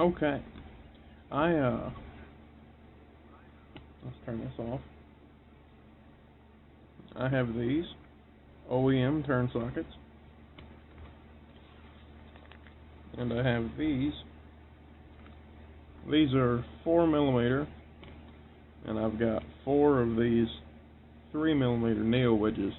Okay. Let's turn this off. I have these OEM turn sockets. And I have these. These are 4mm, and I've got 4 of these 3mm nail wedges.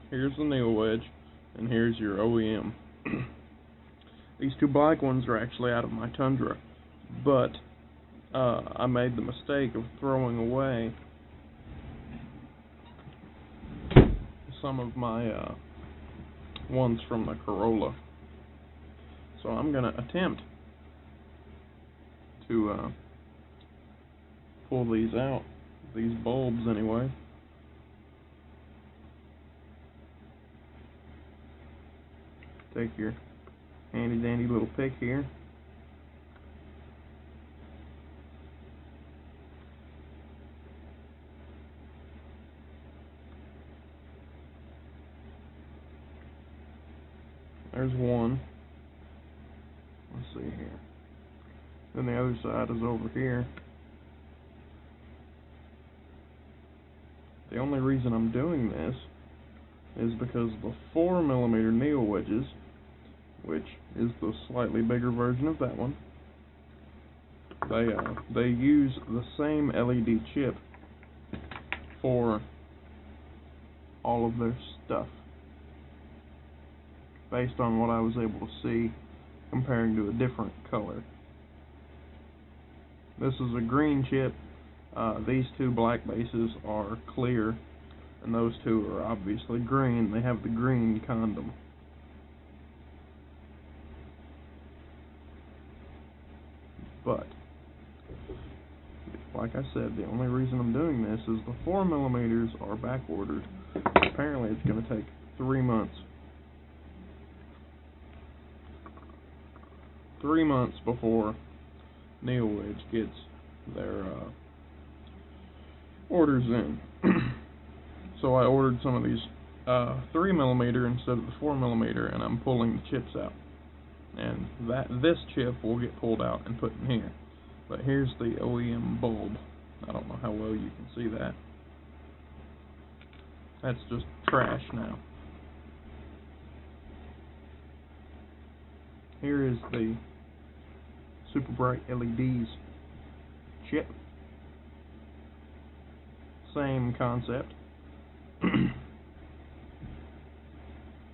Here's the nail wedge, and here's your OEM. These 2 black ones are actually out of my Tundra, but I made the mistake of throwing away some of my ones from the Corolla. So I'm going to attempt to pull these out, these bulbs anyway. Take your handy dandy little pick here. There's one. Let's see here. Then the other side is over here. The only reason I'm doing this is because the 4mm nail wedges, which is the slightly bigger version of that one, they use the same LED chip for all of their stuff, based on what I was able to see comparing to a different color. This is a green chip. These 2 black bases are clear, and those 2 are obviously green. They have the green condom. But, like I said, the only reason I'm doing this is the 4mm are back ordered. Apparently it's going to take 3 months. 3 months before Nail Wedge gets their orders in. So I ordered some of these 3mm instead of the 4mm, and I'm pulling the chips out. And this chip will get pulled out and put in here. But here's the OEM bulb. I don't know how well you can see that. That's just trash now. Here is the super bright LEDs chip. Same concept.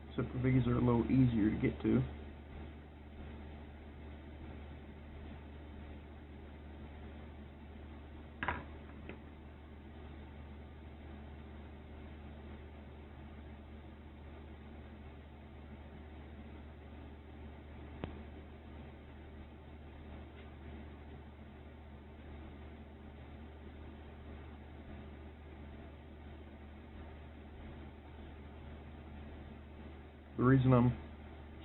Except for these are a little easier to get to. The reason I'm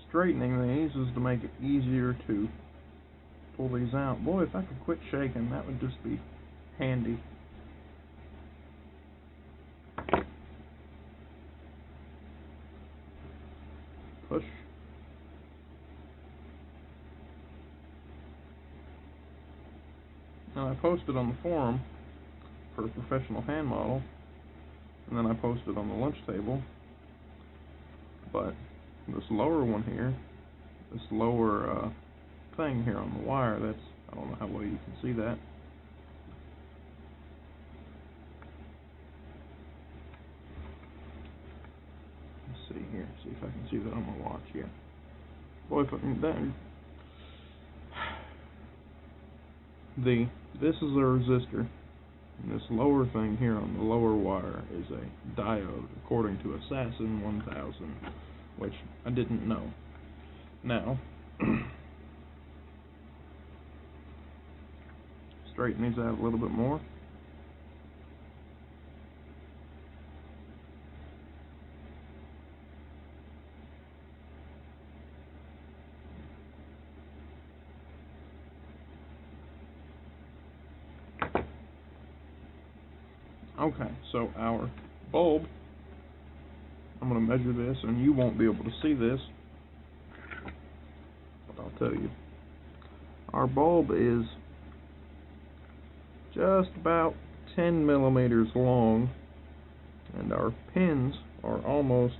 straightening these is to make it easier to pull these out. Boy, if I could quit shaking, that would just be handy. Push. Now I posted on the forum for a professional hand model, and then I posted on the lunch table. But this lower one here, this lower thing here on the wire, I don't know how well you can see that. Let's see here, see if I can see that on my watch. Yeah. Boy, if I can, this is a resistor. And this lower thing here on the lower wire is a diode, according to Assassin 1000, which I didn't know. Now, straighten these out a little bit more. Okay, so our bulb I'm going to measure this, and you won't be able to see this, but I'll tell you. Our bulb is just about 10 millimeters long, and our pins are almost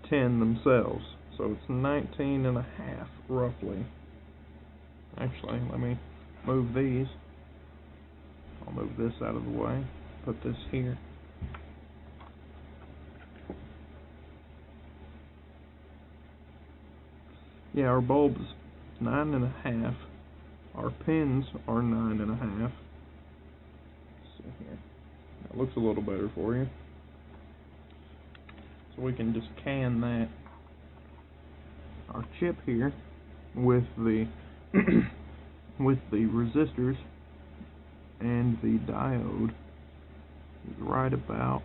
10 themselves, so it's 19 and a half roughly. Actually, let me move these. I'll move this out of the way, put this here. Yeah, our bulb is 9 and a half. Our pins are 9 and a half. Let's see here. That looks a little better for you. So we can just can that. Our chip here with the with the resistors and the diode is right about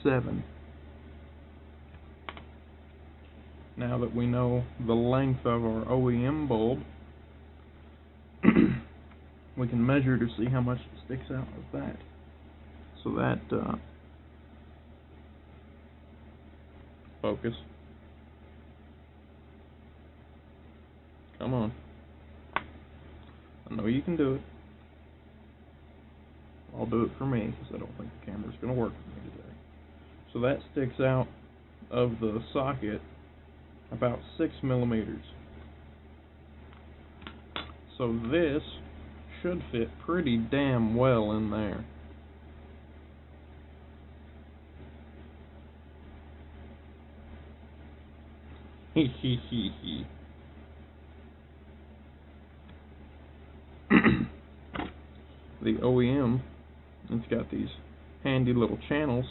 7. Now that we know the length of our OEM bulb, we can measure to see how much it sticks out of that. So that focus. Come on. I know you can do it. I'll do it for me, because I don't think the camera's going to work for me today. So that sticks out of the socket about 6 millimeters. So this should fit pretty damn well in there. Hee. The OEM, it's got these handy little channels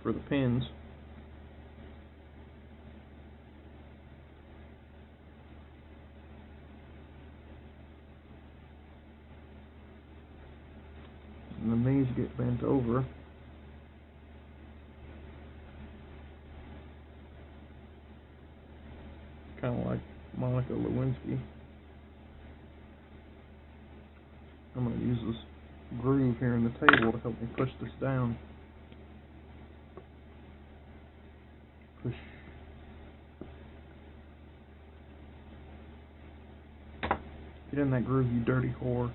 for the pins. And then these get bent over. Kind of like Monica Lewinsky. I'm going to use this groove here in the table to help me push this down. Push. Get in that groove, you dirty whore.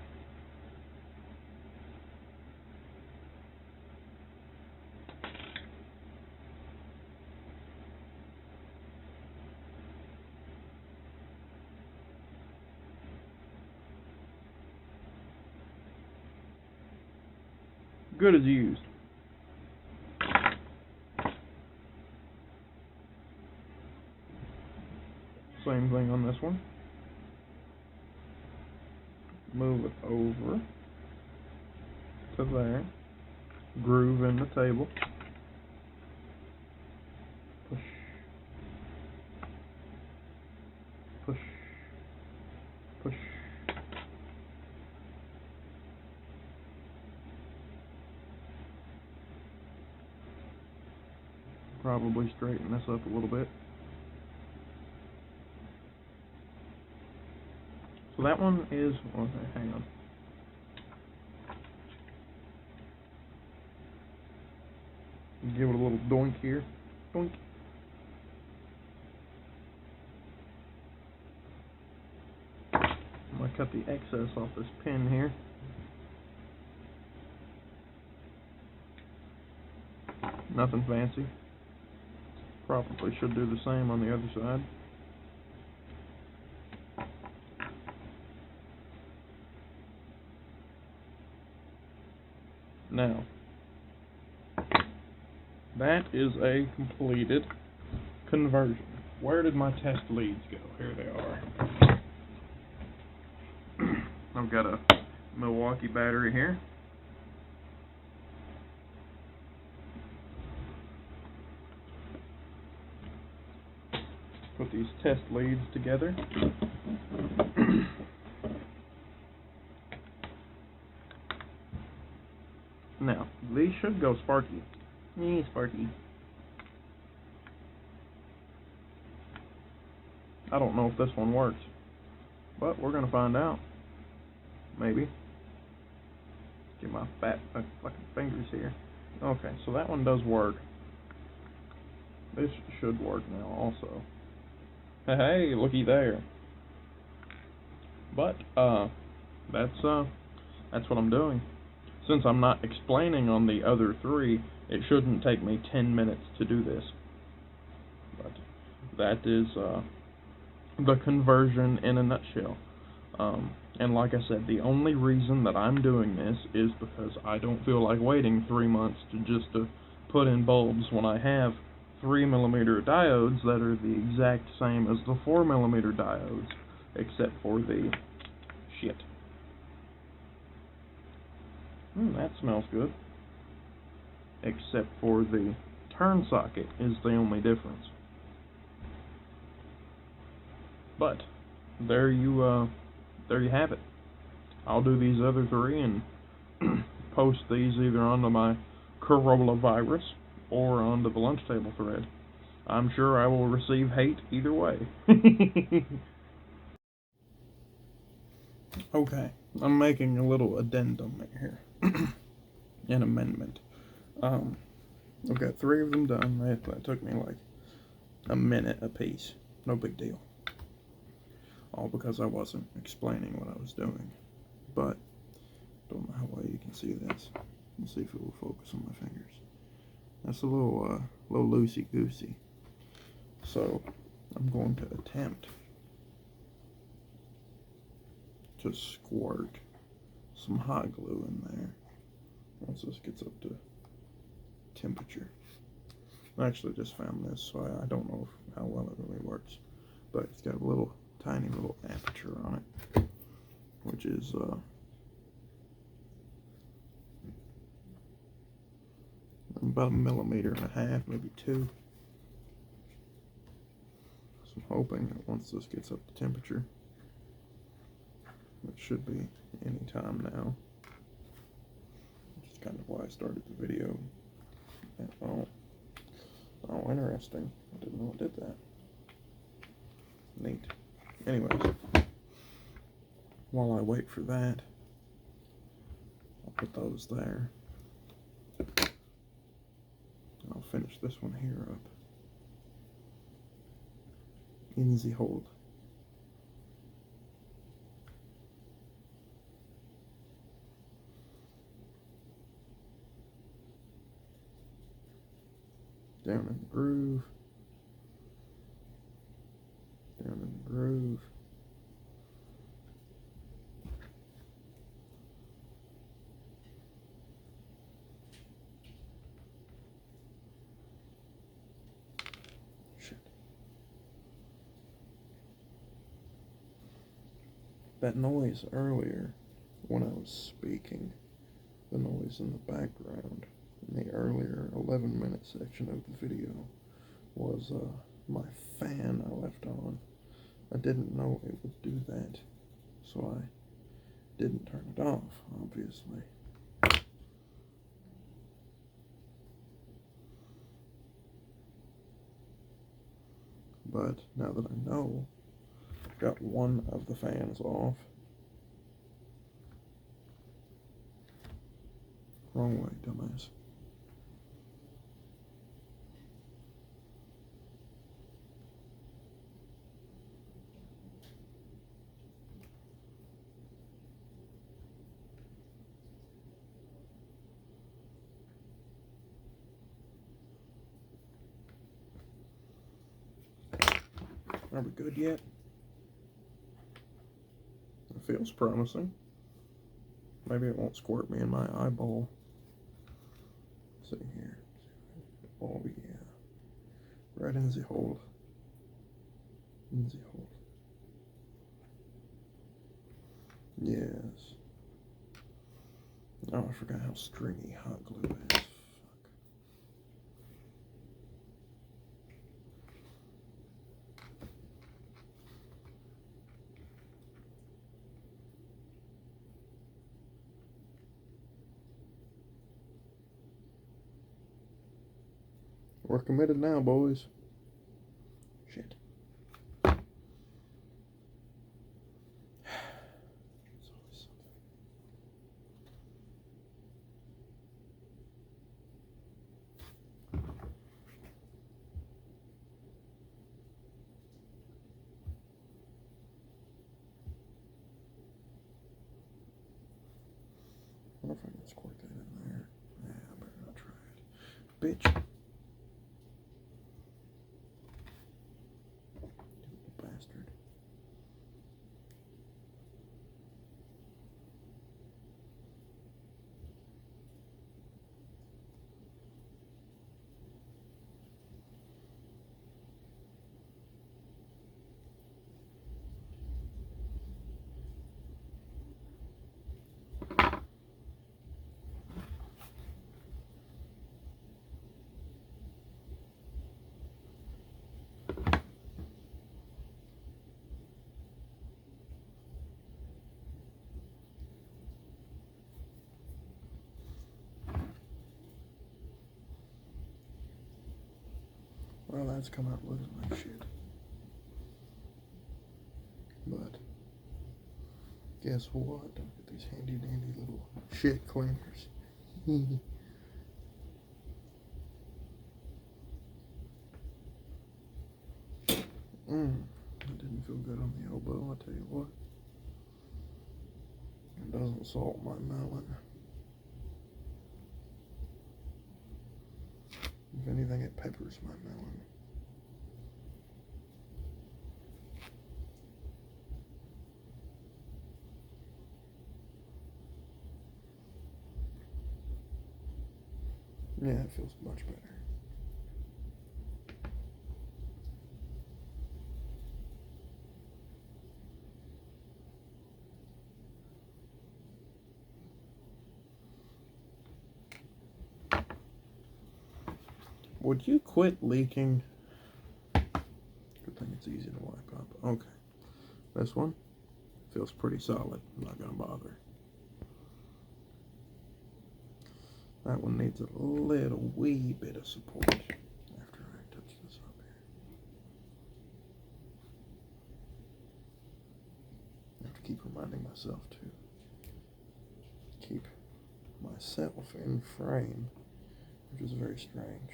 Good as used. Same thing on this one. Move it over to there. Groove in the table. Push. Push. Push. Probably straighten this up a little bit. So that one is, okay, hang on. Give it a little doink here. Doink. I'm going to cut the excess off this pin here. Nothing fancy. Probably should do the same on the other side. Now, that is a completed conversion. Where did my test leads go? Here they are. I've got a Milwaukee battery here. Put these test leads together. Now, these should go sparky. Sparky. I don't know if this one works, but we're going to find out. Maybe. Get my fat fucking fingers here. Okay, so that one does work. This should work now also. Hey, looky there. But, that's what I'm doing. Since I'm not explaining on the other three, it shouldn't take me 10 minutes to do this. But that is, the conversion in a nutshell. And like I said, the only reason that I'm doing this is because I don't feel like waiting 3 months to put in bulbs when I have 3mm diodes that are the exact same as the 4mm diodes, except for the shit. That smells good. Except for the turn socket is the only difference. But there you have it. I'll do these other three and post these either onto my coronavirus or onto the lunch table thread. I'm sure I will receive hate either way. Okay, I'm making a little addendum here. An amendment. I've got 3 of them done. That took me like a minute a piece. No big deal. All because I wasn't explaining what I was doing. But, don't know how well you can see this. Let's see if it will focus on my fingers. That's a little loosey-goosey. So, I'm going to attempt to squirt some hot glue in there once this gets up to temperature. I actually just found this, so I don't know how well it really works, but it's got a tiny little aperture on it, which is about 1.5 millimeters, maybe 2. So I'm hoping that once this gets up to temperature, it should be any time now, which is kind of why I started the video. Oh, interesting. I didn't know it did that. Neat. Anyways, while I wait for that, I'll put those there. I'll finish this one here up in the hole. Down in the groove. Down in the groove. Shit. That noise earlier when I was speaking, the noise in the background in the earlier 11-minute section of the video was my fan I left on. I didn't know it would do that, so I didn't turn it off, obviously. But now that I know, I've got one of the fans off. Wrong way, dumbass. Are we good yet? It feels promising. Maybe it won't squirt me in my eyeball. Let's see here. Oh yeah. Right in the hole. In the hole. Yes. Oh, I forgot how stringy hot glue is. Fuck. We're committed now, boys. Shit. bitch. Bastard. Well, that's come out looking like shit. But guess what? I've got these handy dandy little shit cleaners. That didn't feel good on the elbow, I'll tell you what. It doesn't salt my melon. If anything, it peppers my melon. Yeah, it feels much better. Would you quit leaking? Good thing it's easy to wipe up. Okay. This one feels pretty solid. I'm not going to bother. That one needs a little wee bit of support after I touch this up here. I have to keep reminding myself to keep myself in frame, which is very strange.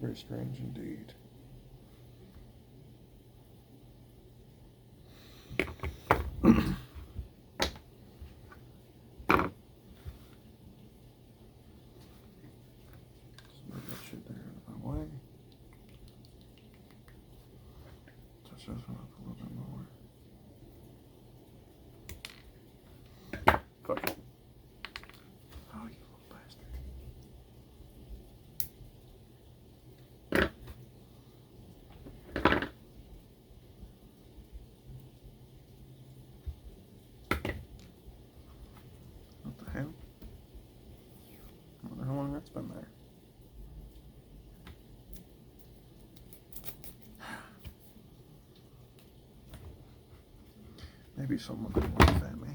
Very strange indeed. Touch this one up a little bit more. Fuck it. Oh, you little bastard. What the hell? I wonder how long that's been there. Maybe someone will laugh at me.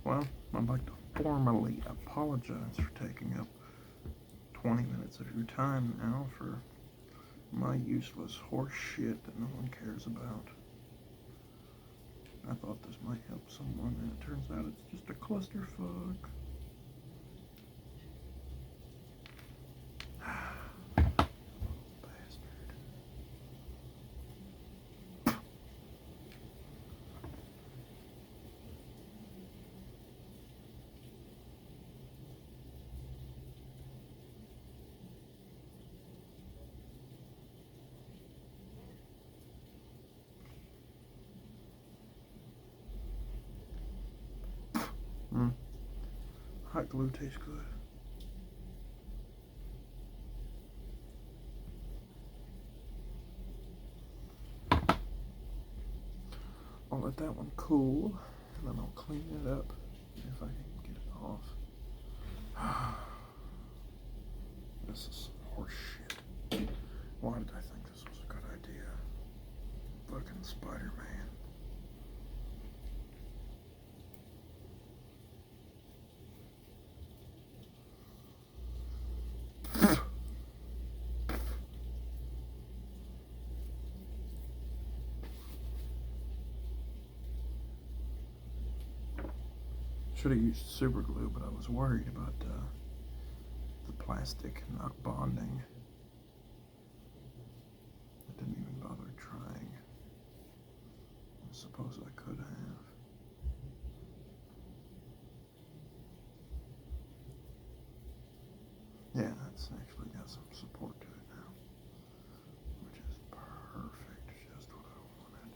Well, I'd like to formally apologize for taking up 20 minutes of your time now for my useless horse shit that no one cares about. I thought this might help someone, and it turns out it's just a clusterfuck. Hot glue tastes good. let that one cool, and then I'll clean it up if I can get it off. This is horse shit. Why did I think this was a good idea? Fucking Spider-Man. Should have used super glue, but I was worried about the plastic not bonding. I didn't even bother trying. I suppose I could have. Yeah, that's actually got some support to it now, which is perfect, just what I wanted.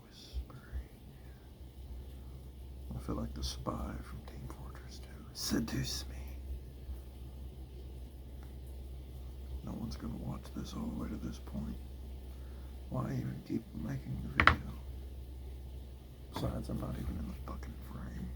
Whispering. I feel like the spy from Team Fortress 2. Seduce me. No one's gonna watch this all the way to this point. Why even keep making the video? Besides, I'm not even in the fucking frame.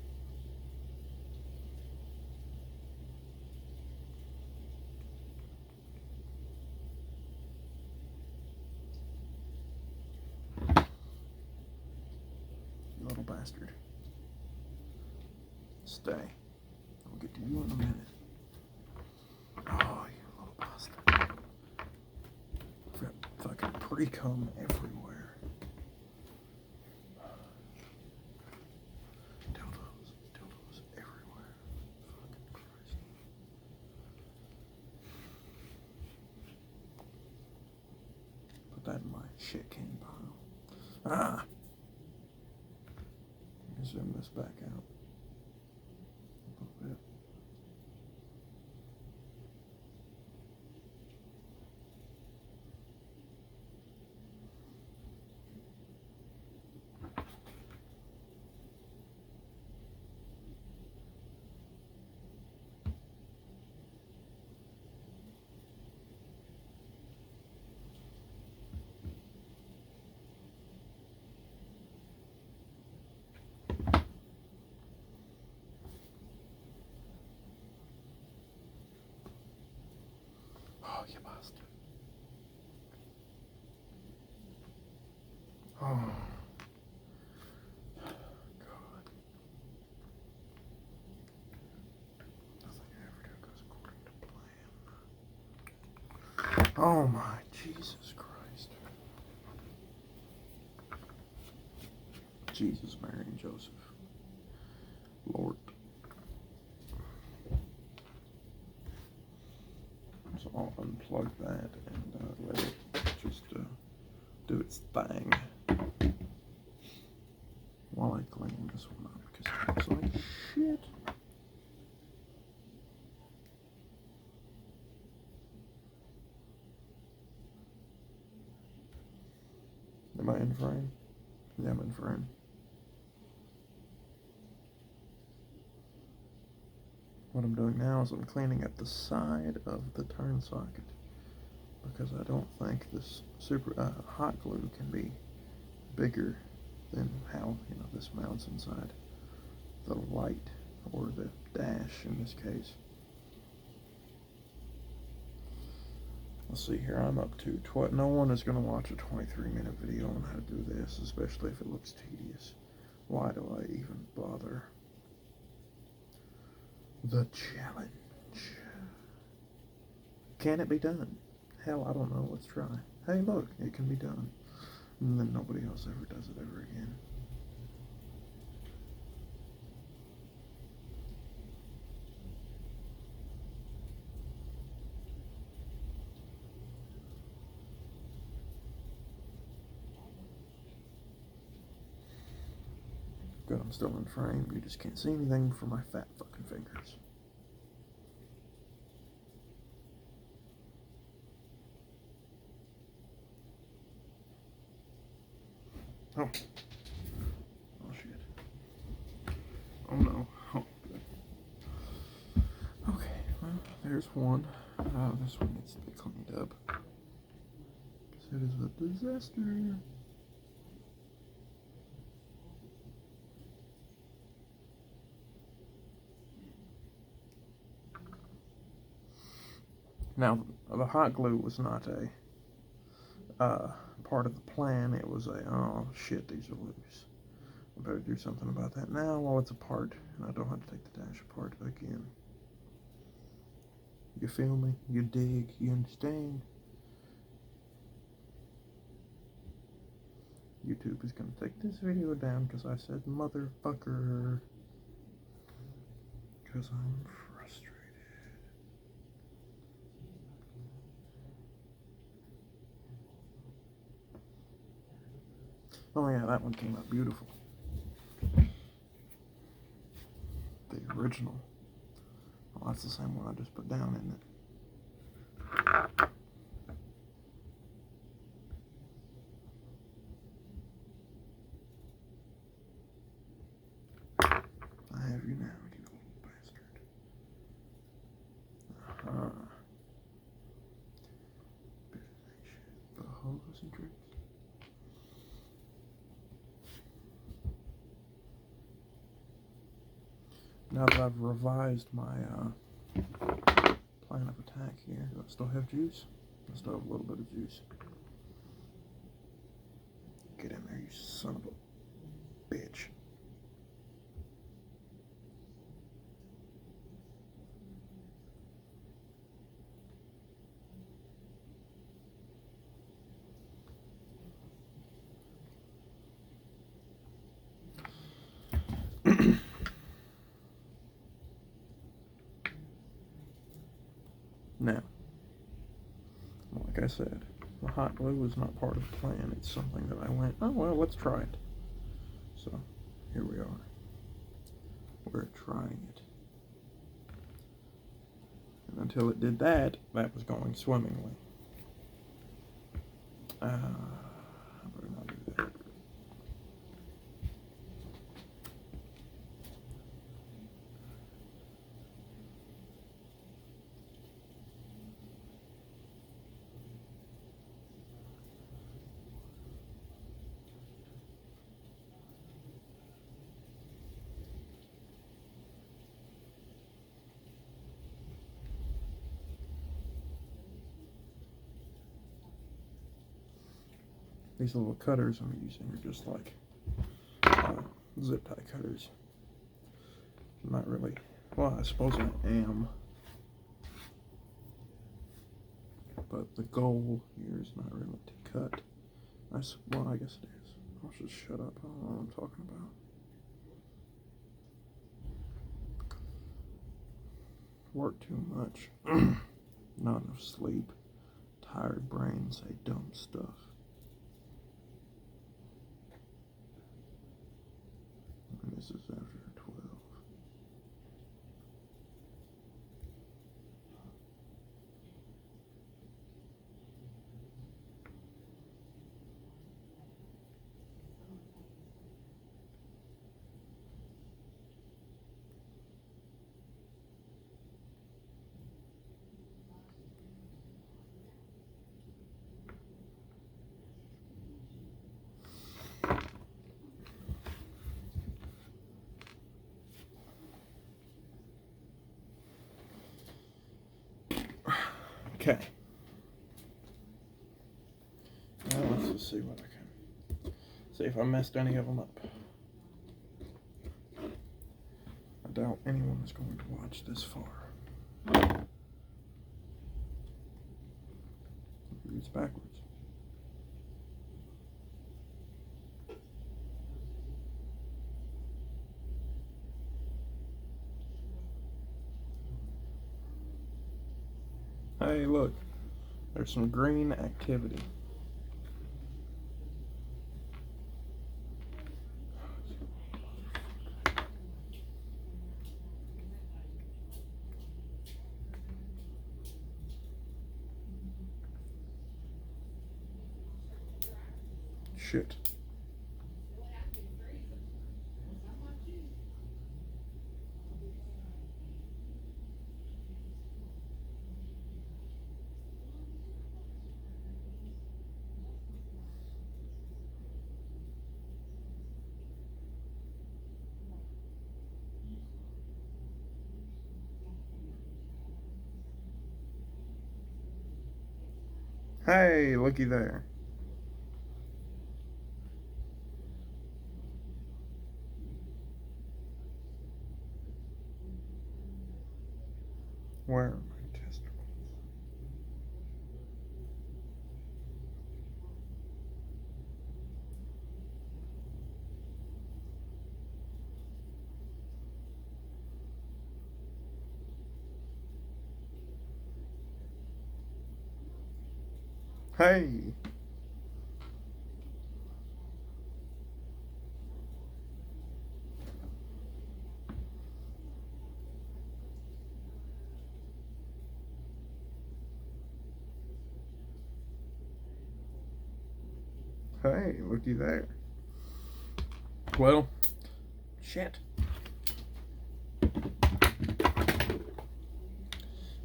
You little bastard. Stay. I'll get to you in a minute. Oh, you little bastard. I've got fucking pre-cum everywhere. Dildos everywhere. Fucking Christ. Put that in my shit can pile. Ah! Zoom this back out a little bit. Oh, you bastard. Oh. God. Nothing I ever do goes according to plan. Oh my Jesus Christ. Jesus, Mary, and Joseph. Lord. So I'll unplug that and let it just do its thing while I clean this one up because it looks like shit. Am I in frame? Yeah, I'm in frame. What I'm doing now is I'm cleaning up the side of the turn socket because I don't think this hot glue can be bigger than how this mounts inside the light or the dash in this case. Let's see here, I'm up to no one is going to watch a 23-minute video on how to do this, especially if it looks tedious. Why do I even bother? The challenge. Can it be done? Hell, I don't know. Let's try. Hey, look, it can be done. And then nobody else ever does it ever again. Good, I'm still in frame. You just can't see anything from my fat fucking fingers. Oh. Oh, shit. Oh, no. Oh, good. Okay, well, there's one. This one needs to be cleaned up. Because it is a disaster. Now, the hot glue was not a part of the plan. It was a, oh shit, these are loose. I better do something about that now while it's apart, and I don't have to take the dash apart again. You feel me? You dig? You understand? YouTube is gonna take this video down because I said motherfucker. Because I'm frustrated. Oh yeah, that one came out beautiful. The original. Well, that's the same one I just put down, isn't it? I have you now, you little bastard. The hose and tricks. Now that I've revised my plan of attack here, do I still have juice? I still have a little bit of juice. Get in there, you son of a bitch. Now, like I said, the hot glue was not part of the plan. It's something that I went, oh well, let's try it. So, here we are. We're trying it. And until it did that, that was going swimmingly. I better not do that. These little cutters I'm using are just like zip tie cutters. I'm not really, well, I suppose I am. But the goal here is not really to cut. Well, I guess it is. I'll just shut up. I don't know what I'm talking about. Work too much. Not enough sleep. Tired brain say dumb stuff. And this is after 12. Okay. Now let's just see what I can. See if I messed any of them up. I doubt anyone is going to watch this far. Maybe it's backwards. Hey, look. There's some green activity. Shit. Hey, looky there. Where are my testicles? Hey! Hey, looky there. Well, shit.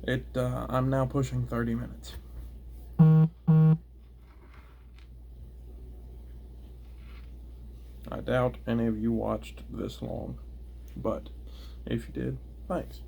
I'm now pushing 30 minutes. I doubt any of you watched this long, but if you did, thanks.